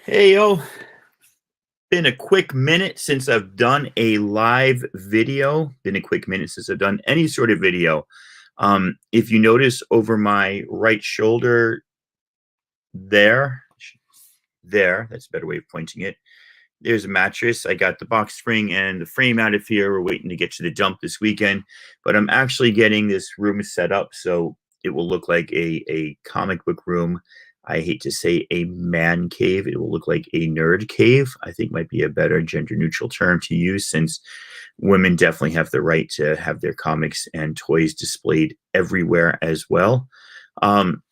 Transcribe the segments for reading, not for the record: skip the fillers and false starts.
Hey, yo, been a quick minute since I've done a live video. Been a quick minute since I've done any sort of video. If you notice over my right shoulder there, that's a better way of pointing it. There's a mattress. I got the box spring and the frame out of here. We're waiting to get to the dump this weekend, but I'm actually getting this room set up so it will look like a comic book room. I hate to say a man cave. It will look like a nerd cave. I think might be a better gender neutral term to use since women definitely have the right to have their comics and toys displayed everywhere as well. Um,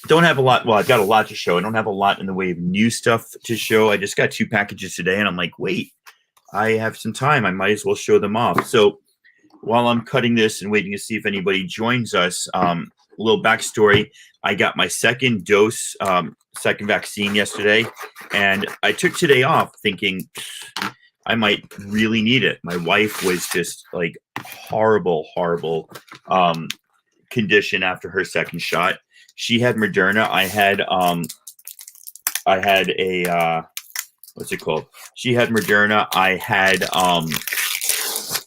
don't have a lot. Well, I've got a lot to show. I don't have a lot in the way of new stuff to show. I just got 2 packages today, and I'm like, wait, I have some time. I might as well show them off. So while I'm cutting this and waiting to see if anybody joins us, a little backstory. I got my second dose, second vaccine yesterday, and I took today off thinking I might really need it. My wife was just like horrible, horrible condition after her second shot. She had Moderna. I had a what's it called? She had Moderna. I had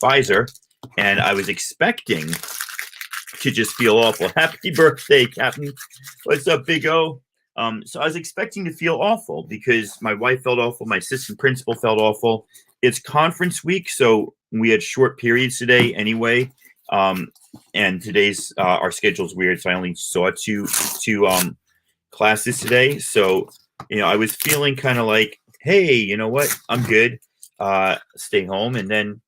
Pfizer, and I was expecting to just feel awful. Happy birthday, Captain. What's up, Big O? So I was expecting to feel awful because my wife felt awful. My assistant principal felt awful. It's conference week, so we had short periods today anyway. And today's our schedule's weird, so I only saw two classes today. So I was feeling kind of like, hey, you know what? I'm good. Stay home, and then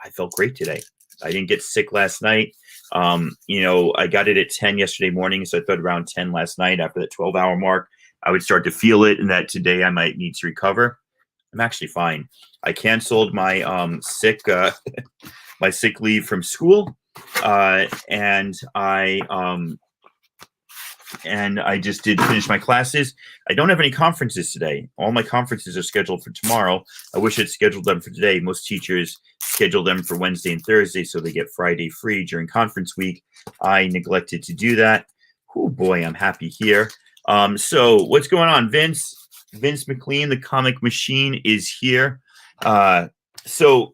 I felt great today. I didn't get sick last night. I got it at 10 yesterday morning, so I thought around 10 last night after that 12-hour mark, I would start to feel it, and that today I might need to recover. I'm actually fine. I canceled my my sick leave from school, and I just did finish my classes. I don't have any conferences today. All my conferences are scheduled for tomorrow. I wish I'd scheduled them for today. Most teachers schedule them for Wednesday and Thursday, so they get Friday free during conference week. I neglected to do that. Oh boy, I'm happy here. So what's going on, Vince? Vince McLean, the comic machine, is here. So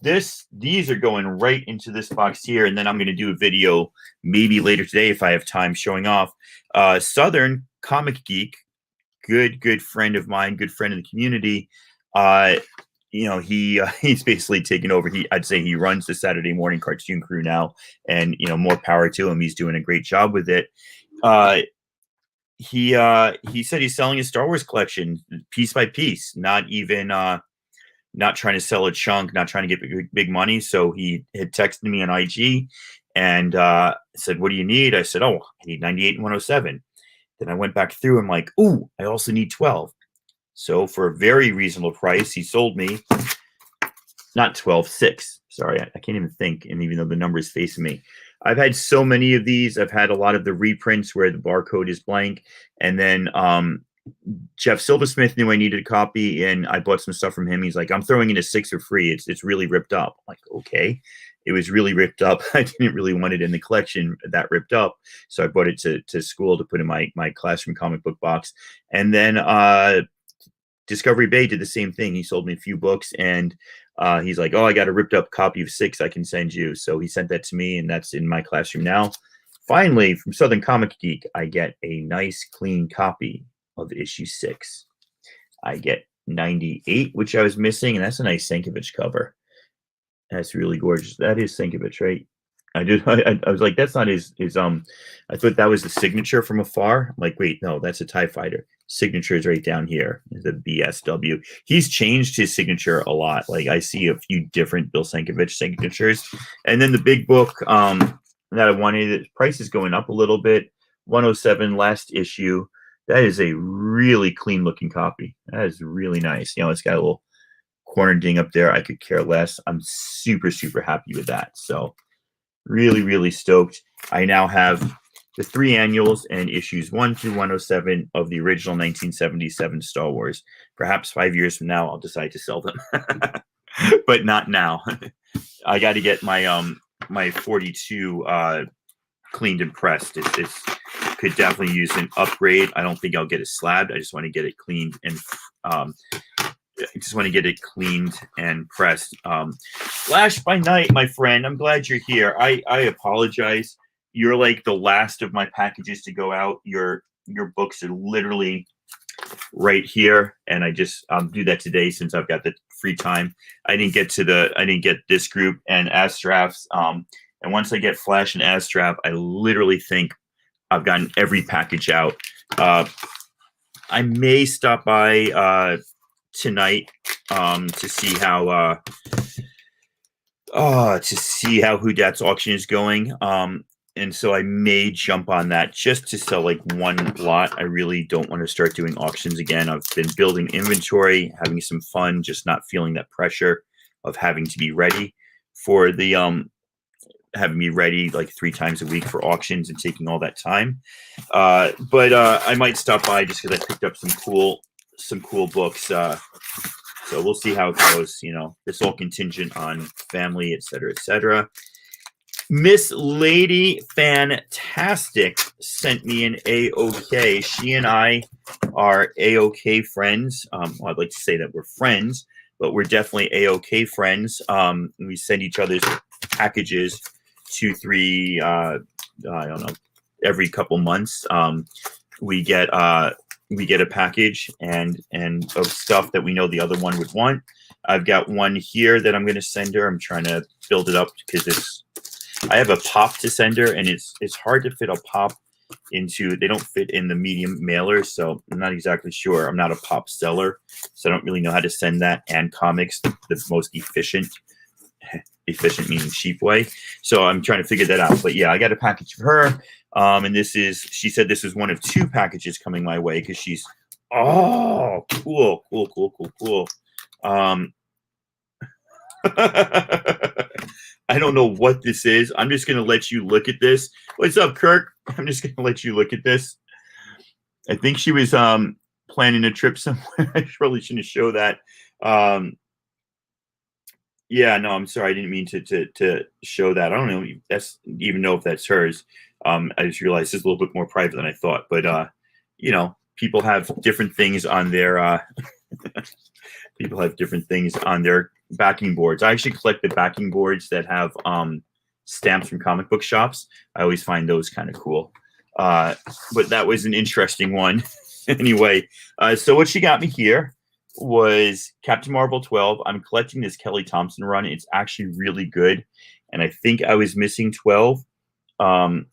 these are going right into this box here, and then I'm going to do a video maybe later today if I have time showing off Southern Comic Geek, good friend of mine, good friend of the community. He's basically taken over. I'd say he runs the Saturday morning cartoon crew now, and more power to him. He's doing a great job with it. He said he's selling his Star Wars collection piece by piece, not trying to sell a chunk, not trying to get big money. So he had texted me on IG and said, what do you need? I said, oh, I need 98 and 107. Then I went back through. I'm like, ooh, I also need 12. So for a very reasonable price, he sold me, not 12, 6. Sorry, I can't even think. And even though the number is facing me, I've had so many of these. I've had a lot of the reprints where the barcode is blank. And then Jeff Silversmith knew I needed a copy, and I bought some stuff from him. He's like, I'm throwing in a 6 for free. It's really ripped up. I'm like, okay. It was really ripped up. I didn't really want it in the collection that ripped up. So I brought it to school to put in my classroom comic book box. And then Discovery Bay did the same thing. He sold me a few books, and he's like, oh, I got a ripped up copy of 6 I can send you. So he sent that to me, and that's in my classroom now. Finally, from Southern Comic Geek, I get a nice, clean copy of issue 6. I get 98, which I was missing, and that's a nice Sienkiewicz cover. That's really gorgeous. That is Sienkiewicz, right? I was like, that's not his I thought that was the signature from afar. I'm like, wait, no, that's a TIE fighter. Signature is right down here, the BSW. He's changed his signature a lot. Like, I see a few different Bill Sienkiewicz signatures. And then the big book that I wanted, the price is going up a little bit. 107, last issue. That is a really clean looking copy. That is really nice. It's got a little corner ding up there. I could care less. I'm super, super happy with that. So really, really stoked. I now have the 3 annuals and issues 1 through 107 of the original 1977 Star Wars. Perhaps 5 years from now, I'll decide to sell them, but not now. I got to get my my 42 cleaned and pressed. could definitely use an upgrade. I don't think I'll get it slabbed. I just want to get it cleaned and pressed. Flash by night, my friend. I'm glad you're here. I apologize. You're like the last of my packages to go out. Your books are literally right here, and I just do that today since I've got the free time. I didn't get this group and Astraf's. And once I get Flash and Astraf, I literally think I've gotten every package out. I may stop by tonight to see how Hudat's auction is going. And so I may jump on that just to sell like one lot. I really don't want to start doing auctions again. I've been building inventory, having some fun, just not feeling that pressure of having to be ready for the having me ready like 3 times a week for auctions and taking all that time. But I might stop by just because I picked up some cool books. So we'll see how it goes. You know, it's all contingent on family, et cetera. Miss Lady Fantastic sent me an A-OK. She and I are A-OK friends. Well, I'd like to say that we're friends, but we're definitely A-OK friends. We send each other's packages 2, 3, I don't know, every couple months. We get a package and of stuff that we know the other one would want. I've got one here that I'm going to send her. I'm trying to build it up because I have a pop to send her, and it's hard to fit a pop into. They don't fit in the medium mailers, so I'm not exactly sure. I'm not a pop seller, so I don't really know how to send that and comics the most efficient meaning cheap way. So I'm trying to figure that out. But yeah, I got a package for her. And she said this is one of 2 packages coming my way because she's, oh, cool. I don't know what this is. I'm just going to let you look at this. What's up, Kirk? I'm just going to let you look at this. I think she was planning a trip somewhere. I probably shouldn't show that. Yeah, no, I'm sorry. I didn't mean to show that. I don't know even know if that's hers. I just realized it's a little bit more private than I thought. But you know, people have different things on their backing boards. I actually collect the backing boards that have stamps from comic book shops. I always find those kind of cool. But that was an interesting one. Anyway, so what she got me here was Captain Marvel 12. I'm collecting this Kelly Thompson run. It's actually really good. And I think I was missing 12. I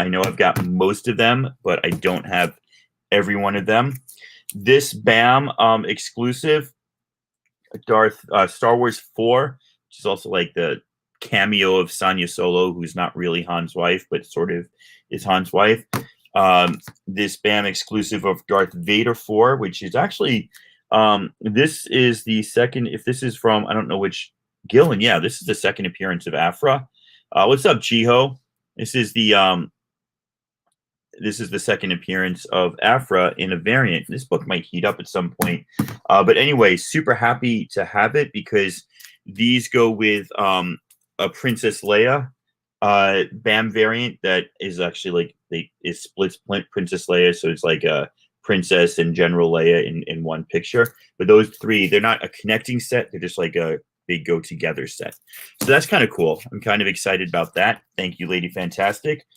know I've got most of them, but I don't have every one of them. This BAM exclusive, Star Wars 4, which is also like the cameo of Sonya Solo, who's not really Han's wife, but sort of is Han's wife. This BAM exclusive of Darth Vader 4, which is actually, this is the second, if this is from, I don't know which, Gillen, yeah, this is the second appearance of Afra. What's up, Jiho? This is the second appearance of Afra in a variant. This book might heat up at some point. But anyway, super happy to have it because these go with a Princess Leia BAM variant that is actually like it splits Princess Leia, so it's like a Princess and General Leia in one picture. But those 3, they're not a connecting set; they're just like they go together set. So that's kind of cool. I'm kind of excited about that. Thank you, Lady Fantastic.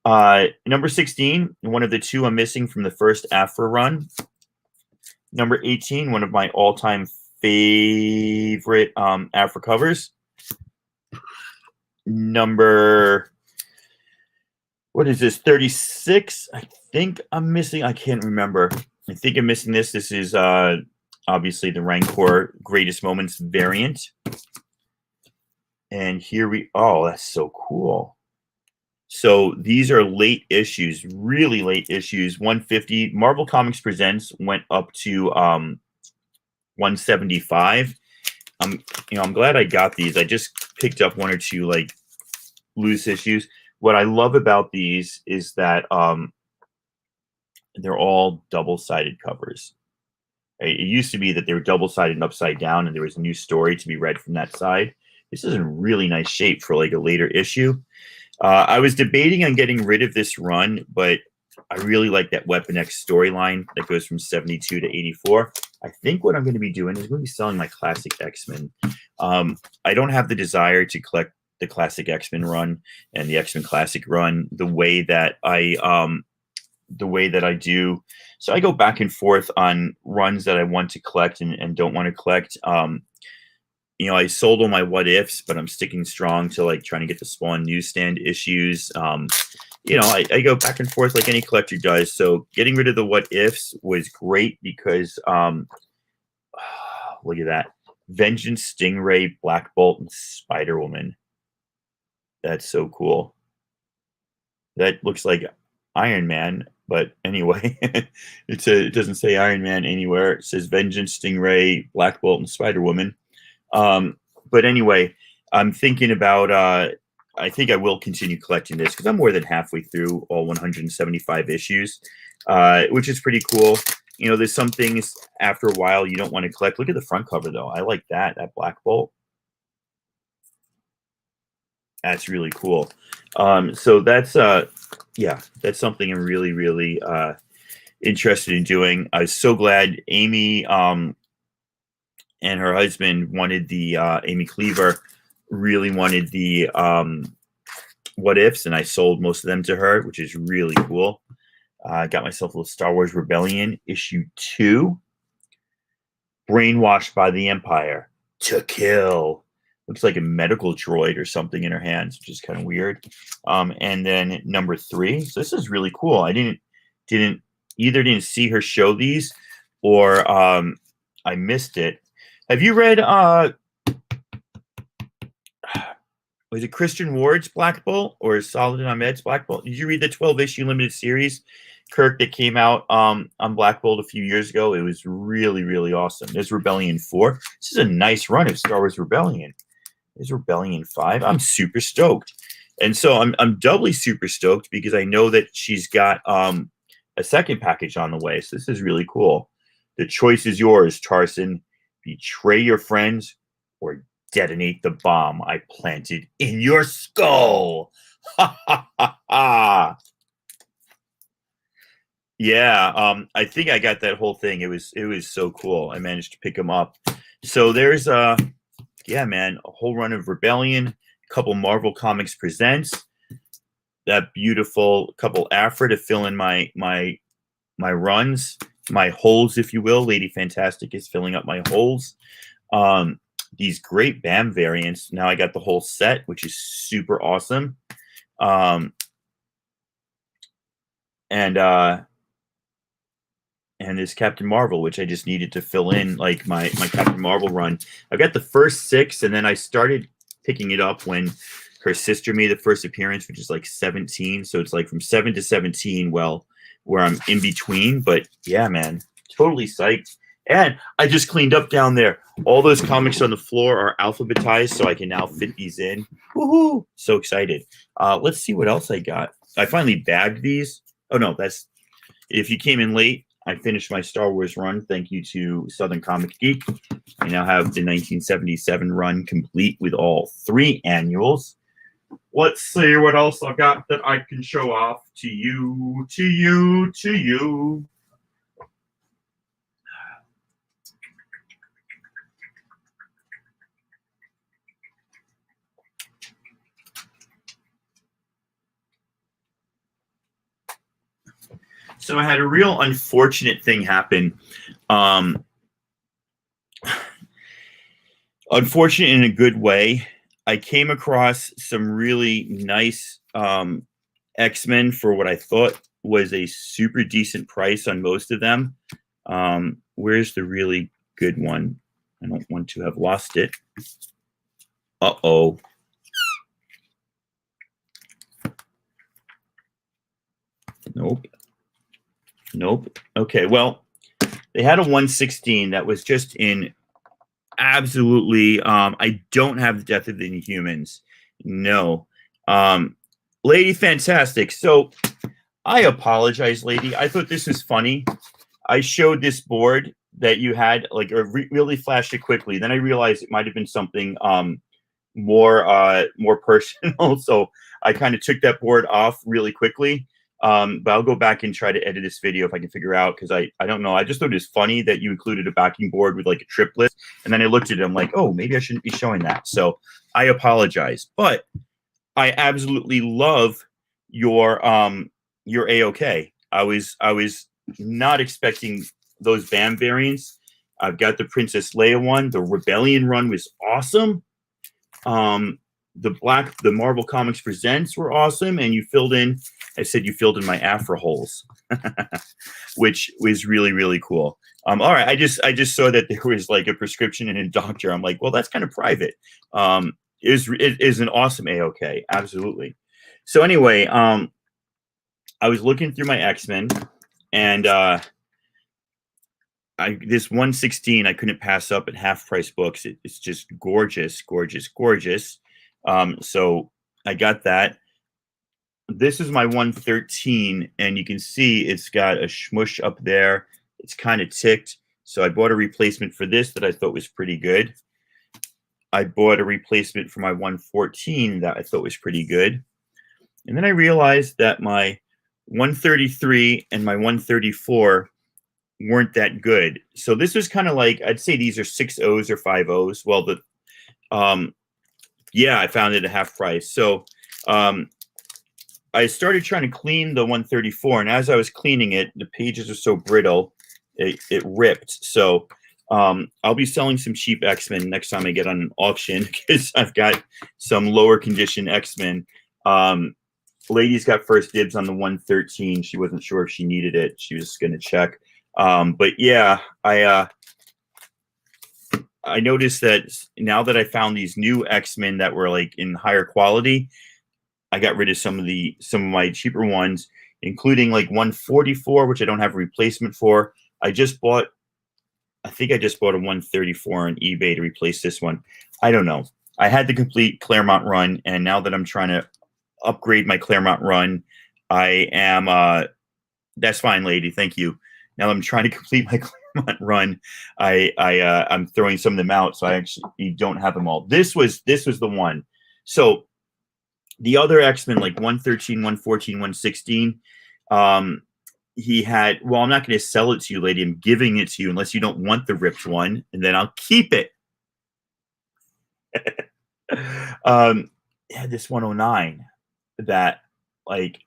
Number 16, one of the 2 I'm missing from the first Afra run. Number 18, one of my all-time favorite Afra covers. Number, what is this, 36? I think I'm missing, I can't remember. I think I'm missing this. This is obviously the Rancor Greatest Moments variant. And here that's so cool. So these are late issues, really late issues. 150. Marvel Comics Presents went up to 175. I'm glad I got these. I just picked up 1 or 2 like loose issues. What I love about these is that they're all double-sided covers. It used to be that they were double-sided and upside down, and there was a new story to be read from that side. This is in really nice shape for like a later issue. I was debating on getting rid of this run, but I really like that Weapon X storyline that goes from 72 to 84. I think what I'm going to be doing is going to be selling my classic X-Men. I don't have the desire to collect the classic X-Men run and the X-Men classic run the way that I do. So I go back and forth on runs that I want to collect and don't want to collect. I sold all my what ifs, but I'm sticking strong to like trying to get the Spawn newsstand issues. I go back and forth like any collector does. So getting rid of the what ifs was great because look at that. Vengeance, Stingray, Black Bolt, and Spider Woman. That's so cool. That looks like Iron Man, but anyway, it doesn't say Iron Man anywhere. It says Vengeance, Stingray, Black Bolt, and Spider Woman. But anyway, I'm thinking about I think I will continue collecting this because I'm more than halfway through all 175 issues, which is pretty cool. There's some things after a while you don't want to collect. Look at the front cover, though. I like that Black Bolt. That's really cool. So that's that's something I'm really, really interested in doing. I was so glad Amy and her husband wanted the Amy Cleaver really wanted the what ifs, and I sold most of them to her, which is really cool. I got myself a little Star Wars Rebellion issue 2. Brainwashed by the Empire to kill. Looks like a medical droid or something in her hands, which is kind of weird. And then number 3. So this is really cool. I didn't see her show these, or I missed it. Have you read was it Christian Ward's Black Bolt or Saladin Ahmed's Black Bolt? Did you read the 12-issue limited series, Kirk, that came out on Black Bolt a few years ago? It was really, really awesome. There's Rebellion 4. This is a nice run of Star Wars Rebellion. There's Rebellion 5. I'm super stoked. And so I'm doubly super stoked because I know that she's got a second package on the way. So this is really cool. The choice is yours, Tarson. Betray your friends or detonate the bomb I planted in your skull. Ha ha ha ha. Yeah, I think I got that whole thing. It was so cool. I managed to pick them up. So there's yeah, man, a whole run of Rebellion, a couple Marvel Comics Presents, that beautiful couple Afra to fill in my runs, my holes, if you will. Lady Fantastic is filling up my holes. These great BAM variants. Now I got the whole set, which is super awesome. And this Captain Marvel, which I just needed to fill in like my Captain Marvel run. I got the first 6, and then I started picking it up when her sister made the first appearance, which is like 17. So it's like from 7 to 17, well, where I'm in between. But yeah, man, totally psyched. And I just cleaned up down there. All those comics on the floor are alphabetized, so I can now fit these in. Woohoo! So excited. Let's see what else I got. I finally bagged these. Oh, no, that's... If you came in late, I finished my Star Wars run. Thank you to Southern Comic Geek. I now have the 1977 run complete with all 3 annuals. Let's see what else I got that I can show off to you. So I had a real unfortunate thing happen. Unfortunate in a good way. I came across some really nice X-Men for what I thought was a super decent price on most of them. Where's the really good one? I don't want to have lost it. Uh-oh. Nope. Okay, well, they had a 116 that was just in absolutely... I don't have the Death of the Inhumans. No. Lady Fantastic. So I apologize, lady. I thought this was funny. I showed this board that you had, like, really flashed it quickly. Then I realized it might have been something more personal. So I kind of took that board off really quickly. But I'll go back and try to edit this video if I can figure out, because I don't know. I just thought it was funny that you included a backing board with like a triplet, and then I looked at it. I'm like, oh, maybe I shouldn't be showing that. So I apologize, but I absolutely love your A-OK. I was not expecting those BAM variants. I've got the Princess Leia one. The Rebellion run was awesome. The Marvel Comics Presents were awesome, and you filled in. I said you filled in my Afro holes, which was really, really cool. All right, I just saw that there was like a prescription and a doctor. I'm like, well, that's kind of private. It is an awesome A-OK, absolutely. So anyway, I was looking through my X-Men, and this 116 I couldn't pass up at Half Price Books. It's just gorgeous, gorgeous, gorgeous. So I got that. This is my 113, and you can see it's got a smush up there. It's kind of ticked. So I bought a replacement for this that I thought was pretty good. I bought a replacement for my 114 that I thought was pretty good. And then I realized that my 133 and my 134 weren't that good. So this was kind of like, I'd say these are 6 O's or 5 O's. Well, yeah, I found it at half price. So I started trying to clean the 134, and as I was cleaning it, the pages are so brittle, it ripped. So I'll be selling some cheap X-Men next time I get on an auction, because I've got some lower condition X-Men. Lady's got first dibs on the 113. She wasn't sure if she needed it. She was going to check. But yeah, I noticed that now that I found these new X-Men that were like in higher quality, I got rid of some of my cheaper ones, including like 144, which I don't have a replacement for. I think I just bought a 134 on eBay to replace this one. I don't know. I had the complete Claremont run, and now that I'm trying to upgrade my Claremont run, I am that's fine, lady. Thank you. Now I'm trying to complete my Claremont run. I'm throwing some of them out, so I actually don't have them all. This was the one. So the other X-Men, like 113, 114, 116, he had, well, I'm not going to sell it to you, lady. I'm giving it to you unless you don't want the ripped one, and then I'll keep it. Yeah, this 109 that, like,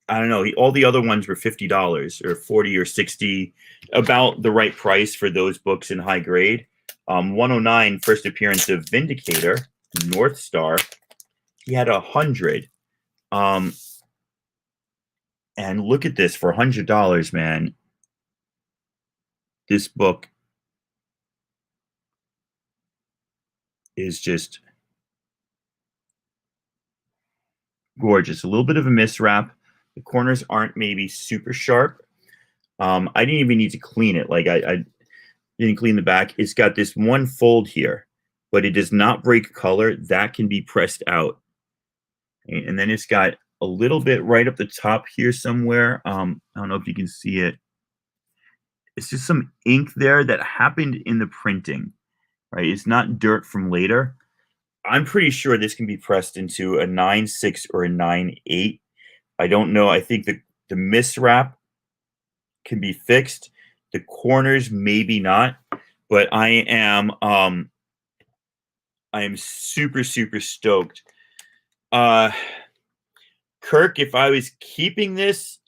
I don't know, all the other ones were $50 or 40 or 60, about the right price for those books in high grade. 109, first appearance of Vindicator, North Star. He had 100. And look at this, for $100, man. This book is just gorgeous. A little bit of a miswrap. The corners aren't maybe super sharp. I didn't even need to clean it. Like I didn't clean the back. It's got this one fold here, but it does not break color. That can be pressed out. And then it's got a little bit right up the top here somewhere. I don't know if you can see it. It's just some ink there that happened in the printing, right? It's not dirt from later. I'm pretty sure this can be pressed into a 9.6 or a 9.8. I don't know. I think the miswrap can be fixed. The corners maybe not, but I am super, super stoked. Kirk, if I was keeping this,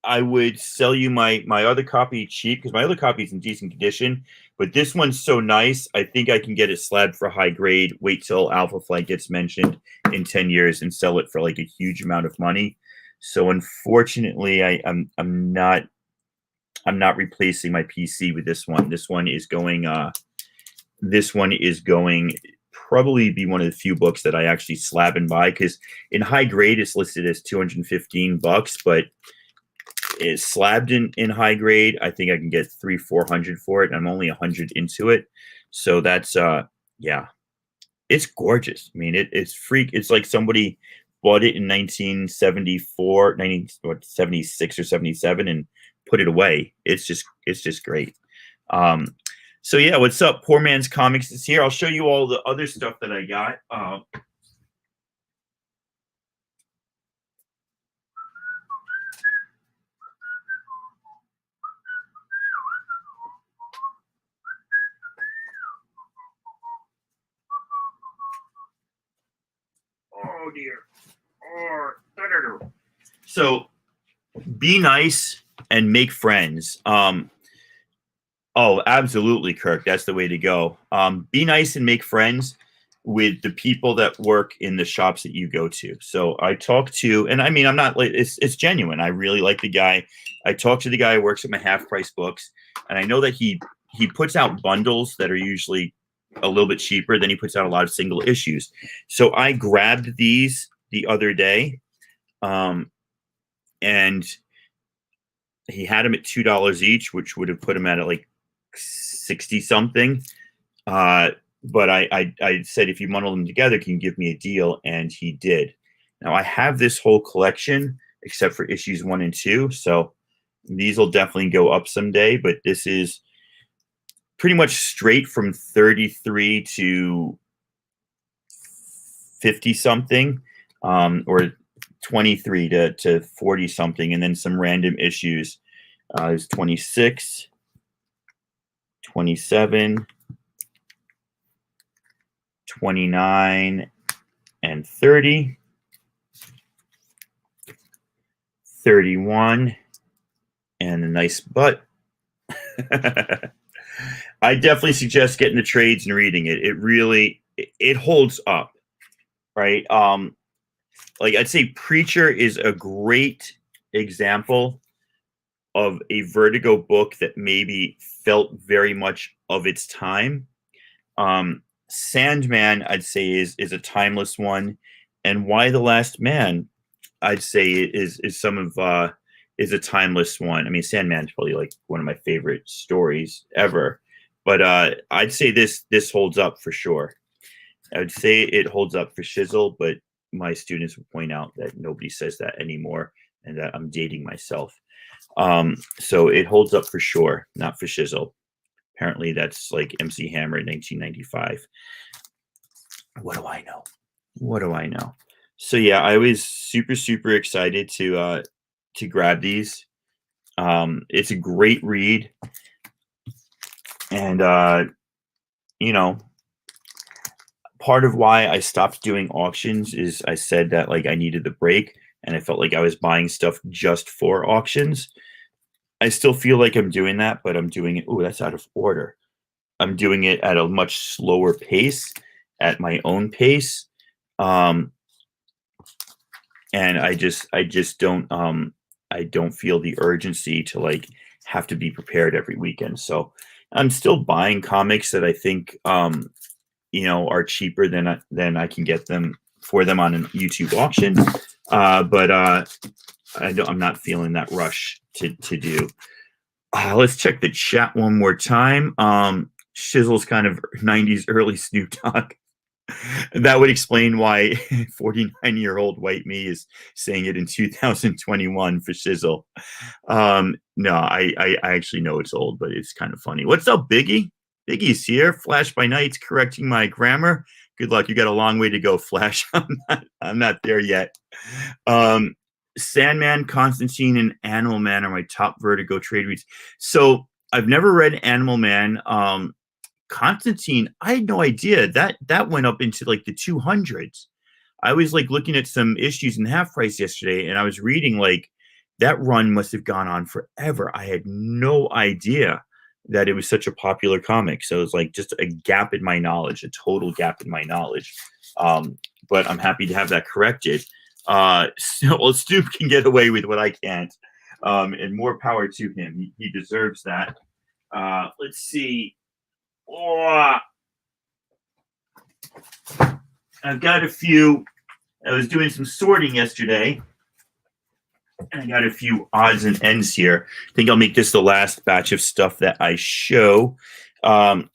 I would sell you my other copy cheap, because my other copy is in decent condition, but this one's so nice, I think I can get it slabbed for high grade, wait till Alpha Flight gets mentioned in 10 years and sell it for like a huge amount of money. So unfortunately, I'm not replacing my PC with this one. This one is going probably be one of the few books that I actually slab and buy, because in high grade it's listed as $215, but it's slabbed in high grade. I think I can get $300-400 for it, and I'm only 100 into it. So that's yeah, it's gorgeous. I mean, it's freak. It's like somebody bought it in 1974, 1976 or 77 and put it away. It's just great. So yeah, what's up? Poor Man's Comics is here. I'll show you all the other stuff that I got. Oh dear. So be nice and make friends. Oh, absolutely, Kirk. That's the way to go. Be nice and make friends with the people that work in the shops that you go to. So I talk to, and I mean, I'm not like it's genuine. I really like the guy. I talk to the guy who works at my half price books, and I know that he puts out bundles that are usually a little bit cheaper. Then he puts out a lot of single issues. So I grabbed these the other day, and he had them at $2 each, which would have put him at like 60 something. But I said, if you bundle them together, can you give me a deal? And he did. Now I have this whole collection except for issues 1 and 2. So these will definitely go up someday, but this is pretty much straight from 33 to 50 something, or 23 to 40 something. And then some random issues. There's 26, 27, 29, and 30, 31, and a nice butt. I definitely suggest getting the trades and reading it. It really, it holds up, right? Like I'd say Preacher is a great example of a Vertigo book that maybe felt very much of its time. Sandman, I'd say, is a timeless one, and Why the Last Man, I'd say is a timeless one. I mean, Sandman's probably like one of my favorite stories ever, but I'd say this holds up for sure. I would say it holds up for shizzle, but my students would point out that nobody says that anymore, and that I'm dating myself. So it holds up for sure, not for shizzle. Apparently that's like MC Hammer in 1995. What do I know? What do I know? So yeah, I was super, super excited to grab these. It's a great read. And you know, part of why I stopped doing auctions is I said that like I needed the break, and I felt like I was buying stuff just for auctions. I still feel like I'm doing that, but I'm doing it. Oh, that's out of order. I'm doing it at a much slower pace, at my own pace. And I just don't I don't feel the urgency to like have to be prepared every weekend. So I'm still buying comics that I think are cheaper than I can get them for them on a YouTube auction. But I'm not feeling that rush to do. Let's check the chat one more time. Shizzle's kind of 90s early Snoop Dogg. That would explain why 49-year-old white me is saying it in 2021 for Shizzle. No, I actually know it's old, but it's kind of funny. What's up, Biggie? Biggie's here. Flash by Night's correcting my grammar. Good luck. You got a long way to go, Flash. I'm not there yet. Sandman, Constantine, and Animal Man are my top Vertigo trade reads. So I've never read Animal Man. Constantine, I had no idea that went up into like the 200s. I was like looking at some issues in half price yesterday, and I was reading like that run must have gone on forever. I had no idea that it was such a popular comic. So it was like just a gap in my knowledge, a total gap in my knowledge. But I'm happy to have that corrected. Well, Snoop can get away with what I can't, and more power to him. He deserves that. Let's see. Oh, I've got a few. I was doing some sorting yesterday, and I got a few odds and ends here. I think I'll make this the last batch of stuff that I show. I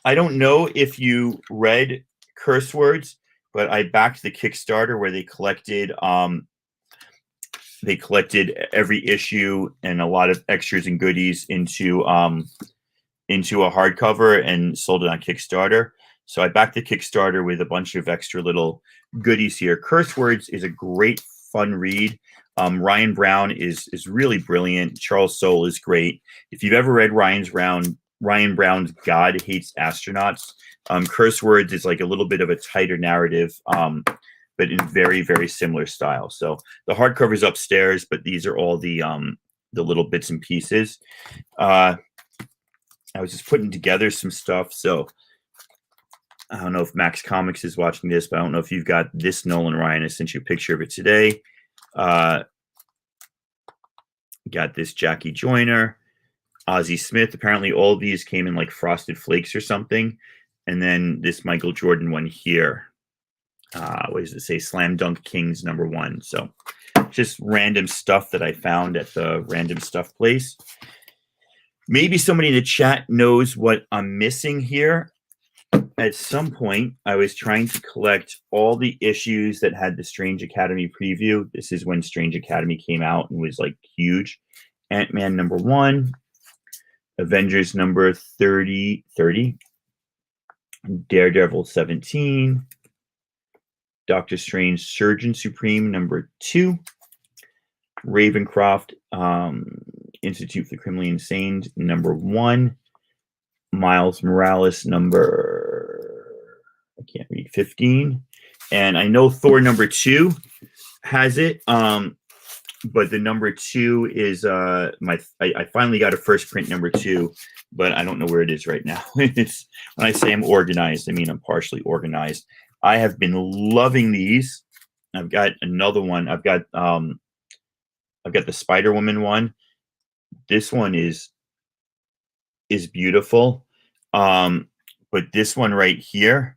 don't know if you read Curse Words, but I backed the Kickstarter where they collected every issue and a lot of extras and goodies into a hardcover and sold it on Kickstarter. So I backed the Kickstarter with a bunch of extra little goodies here. Curse Words is a great, fun read. Ryan Brown is really brilliant. Charles Soule is great. If you've ever read Ryan Brown's God Hates Astronauts, Curse Words is like a little bit of a tighter narrative but in very, very similar style. So the hardcover is upstairs, but these are all the little bits and pieces. I was just putting together some stuff. So I don't know if Max Comics is watching this, but I don't know if you've got this Nolan Ryan. I sent you a picture of it today. Got this Jackie Joyner, Ozzie Smith. Apparently all of these came in like Frosted Flakes or something. And then this Michael Jordan one here. What does it say? Slam Dunk Kings #1. So just random stuff that I found at the random stuff place. Maybe somebody in the chat knows what I'm missing here. At some point, I was trying to collect all the issues that had the Strange Academy preview. This is when Strange Academy came out and was like huge. Ant-Man #1, Avengers number 30, Daredevil 17, Doctor Strange Surgeon Supreme #2, Ravencroft Institute for the Criminally Insane #1, Miles Morales I can't read, 15. And I know Thor #2 has it. But the #2 is I finally got a first print #2, but I don't know where it is right now. It's when I say I'm organized, I mean I'm partially organized. I have been loving these. I've got another one. I've got the Spider-Woman one. This one is beautiful. But this one right here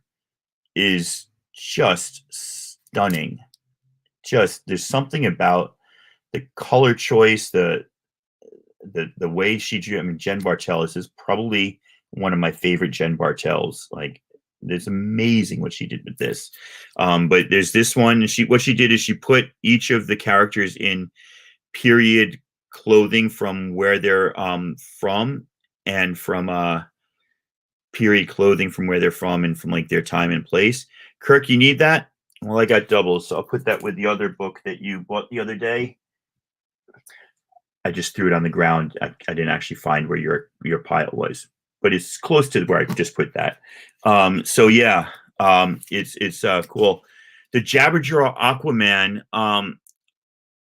is just stunning. Just there's something about the color choice, the way she drew. I mean, Jen Bartel is probably one of my favorite Jen Bartels. Like, it's amazing what she did with this. But there's this one. What she did is she put each of the characters in period clothing from where they're from, and from period clothing from where they're from, and from like their time and place. Kirk, you need that? Well, I got doubles, so I'll put that with the other book that you bought the other day. I just threw it on the ground. I didn't actually find where your pile was, but it's close to where I just put that. So yeah, it's cool. The Jabberjaw Aquaman.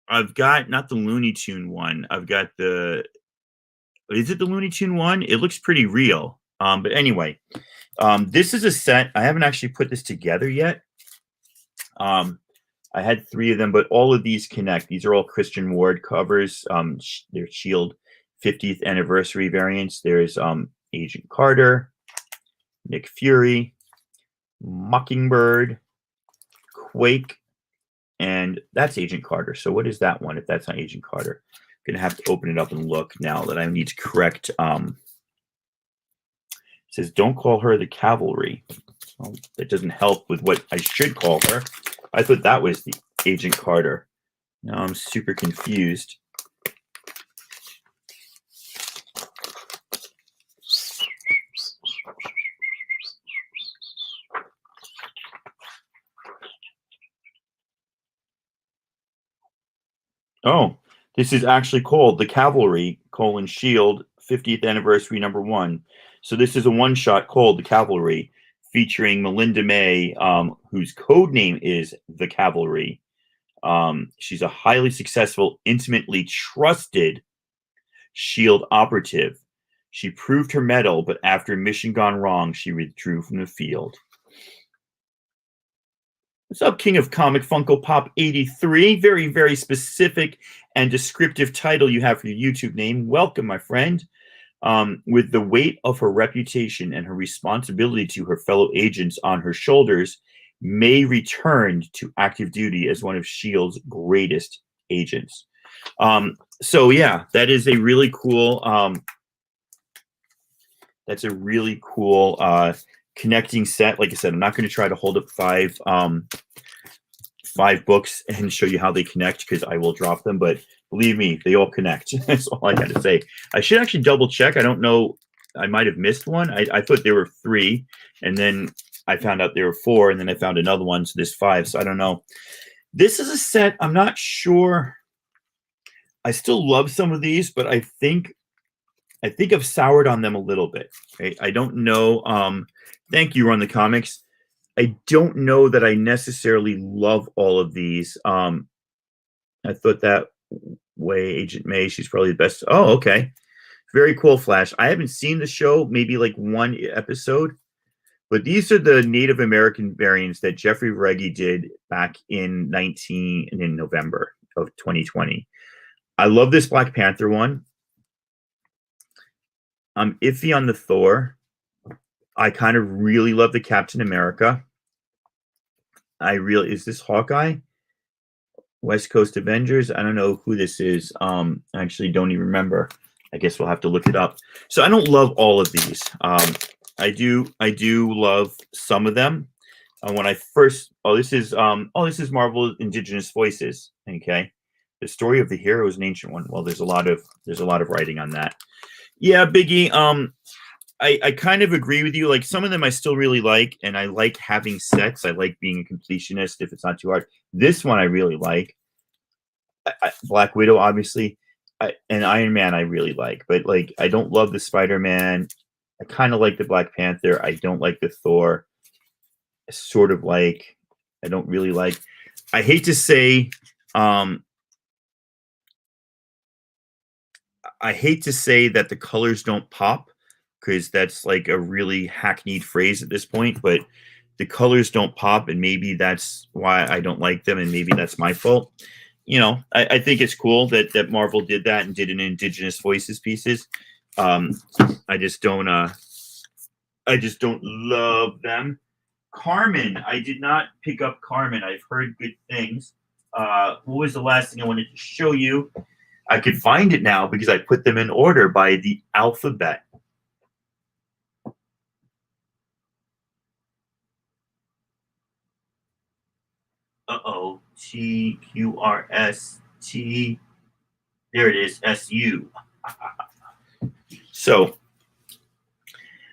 I've got not the Looney Tune one. I've got is it the Looney Tune one? It looks pretty real. But anyway, this is a set. I haven't actually put this together yet. I had 3 of them, but all of these connect. These are all Christian Ward covers. They're Shield 50th anniversary variants. There's Agent Carter, Nick Fury, Mockingbird, Quake, and that's Agent Carter. So what is that one if that's not Agent Carter? I'm going to have to open it up and look now that I need to correct. It says, don't call her the Cavalry. Well, that doesn't help with what I should call her. I thought that was the Agent Carter. Now I'm super confused. Oh, this is actually called The Cavalry, Shield 50th anniversary #1. So this is a one-shot called The Cavalry, featuring Melinda May, whose code name is The Cavalry. She's a highly successful, intimately trusted SHIELD operative. She proved her mettle, but after a mission gone wrong, she withdrew from the field. What's up, King of Comic Funko Pop 83? Very, very specific and descriptive title you have for your YouTube name. Welcome, my friend. With the weight of her reputation and her responsibility to her fellow agents on her shoulders, May returned to active duty as one of S.H.I.E.L.D.'s greatest agents. So yeah, that is a really cool. That's a really cool connecting set. Like I said, I'm not going to try to hold up five books and show you how they connect, because I will drop them. But believe me, they all connect. That's all I got to say. I should actually double check. I don't know. I might have missed one. I thought there were 3, and then I found out there were 4, and then I found another one. So there's 5. So I don't know. This is a set. I'm not sure. I still love some of these, but I think I've soured on them a little bit. Right? I don't know. Thank you, Run the Comics. I don't know that I necessarily love all of these. I thought that way, Agent May, she's probably the best. Oh, okay. Very cool, Flash. I haven't seen the show, maybe like one episode, but these are the Native American variants that Jeffrey Reggie did back in November of 2020. I love this Black Panther one. I'm iffy on the Thor. I kind of really love the Captain America. Is this Hawkeye? West Coast Avengers. I don't know who this is. I actually don't even remember. I guess we'll have to look it up. So I don't love all of these. I do love some of them. When I first, this is Marvel Indigenous Voices. Okay, the story of the hero is an ancient one. Well, there's a lot of writing on that. Yeah, Biggie. I kind of agree with you. Like some of them I still really like, and I like having sets. I like being a completionist if it's not too hard. This one I really like. Black Widow, obviously, and Iron Man I really like, but like I don't love the Spider-Man. I kind of like the Black Panther. I don't like the Thor. Sort of like. I don't really like. I hate to say. I hate to say that the colors don't pop, because that's like a really hackneyed phrase at this point, but the colors don't pop, and maybe that's why I don't like them, and maybe that's my fault. I think it's cool that Marvel did that and did an Indigenous Voices pieces. I just don't love them. Carmen, I did not pick up Carmen. I've heard good things. What was the last thing I wanted to show you? I could find it now because I put them in order by the alphabet. TQRST. There it is. SU. So,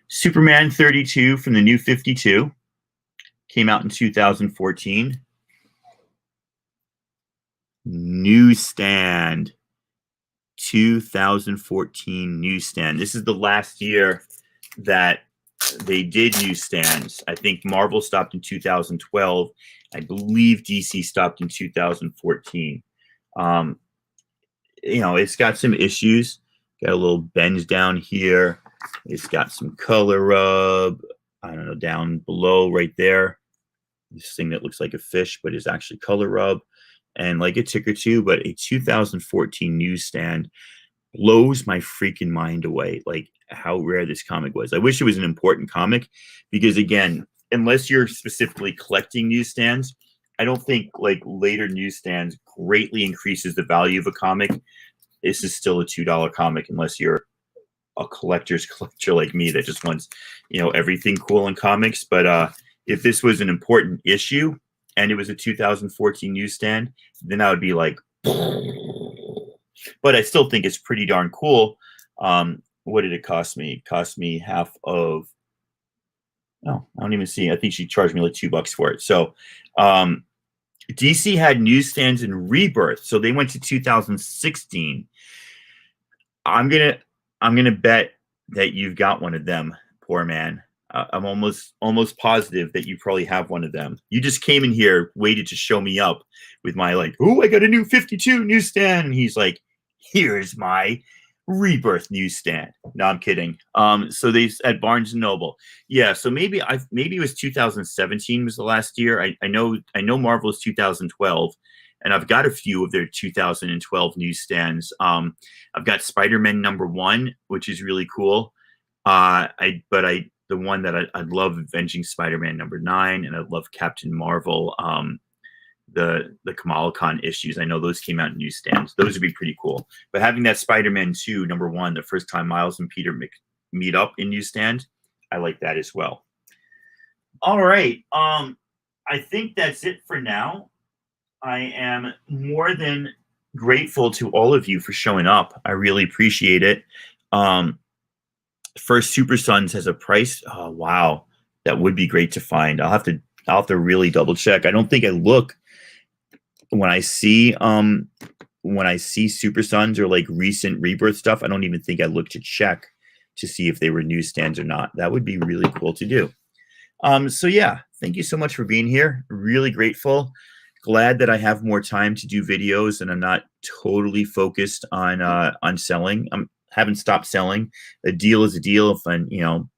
Superman 32 from the New 52 came out in 2014. Newsstand. 2014 newsstand. This is the last year that they did newsstands. I think Marvel stopped in 2012. I believe DC stopped in 2014. It's got some issues. Got a little bend down here. It's got some color rub. I don't know, down below right there. This thing that looks like a fish, but is actually color rub. And like a tick or two, but a 2014 newsstand blows my freaking mind away. Like how rare this comic was. I wish it was an important comic because, again, unless you're specifically collecting newsstands, I don't think like later newsstands greatly increases the value of a comic. This is still a $2 comic unless you're a collector's collector like me that just wants, everything cool in comics. But if this was an important issue and it was a 2014 newsstand, then I would be like, but I still think it's pretty darn cool. What did it cost me? It cost me half of, I don't even see. I think she charged me like $2 for it. So DC had newsstands in Rebirth. So they went to 2016. I'm gonna bet that you've got one of them, poor man. I'm almost positive that you probably have one of them. You just came in here, waited to show me up with my like, oh, I got a new 52 newsstand. And he's like, here's my Rebirth newsstand. No, I'm kidding. So they at Barnes and Noble. Yeah, so maybe it was 2017 was the last year. I know Marvel is 2012, and I've got a few of their 2012 newsstands. I've got Spider-Man #1, which is really cool. The one that I'd love Avenging Spider-Man #9, and I love Captain Marvel, the Kamala Khan issues. I know those came out in newsstands. Those would be pretty cool. But having that Spider-Man 2 #1, the first time Miles and Peter meet up in newsstand, I like that as well. All right. I think that's it for now. I am more than grateful to all of you for showing up. I really appreciate it. First Super Sons has a price. Oh wow, that would be great to find. I'll have to really double check. I don't think I look when I see Super Sons or like recent Rebirth stuff. I don't even think I look to check to see if they were newsstands or not. That would be really cool to do. So yeah, Thank you so much for being here. Really grateful. Glad that I have more time to do videos and I'm not totally focused on selling. I haven't stopped selling. A deal is a deal. If I'm,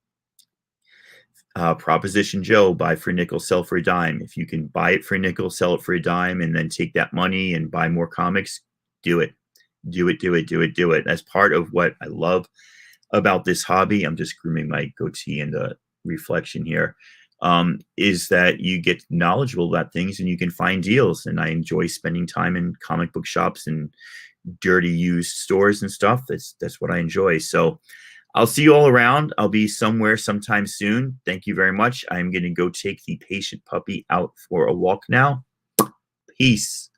Proposition Joe, buy for a nickel, sell for a dime. If you can buy it for a nickel, sell it for a dime, and then take that money and buy more comics, do it. Do it, do it, do it, do it. That's part of what I love about this hobby. I'm just grooming my goatee in the reflection here. Is that you get knowledgeable about things and you can find deals. And I enjoy spending time in comic book shops and dirty used stores and stuff. That's what I enjoy. So I'll see you all around. I'll be somewhere sometime soon. Thank you very much. I'm going to go take the patient puppy out for a walk now. Peace.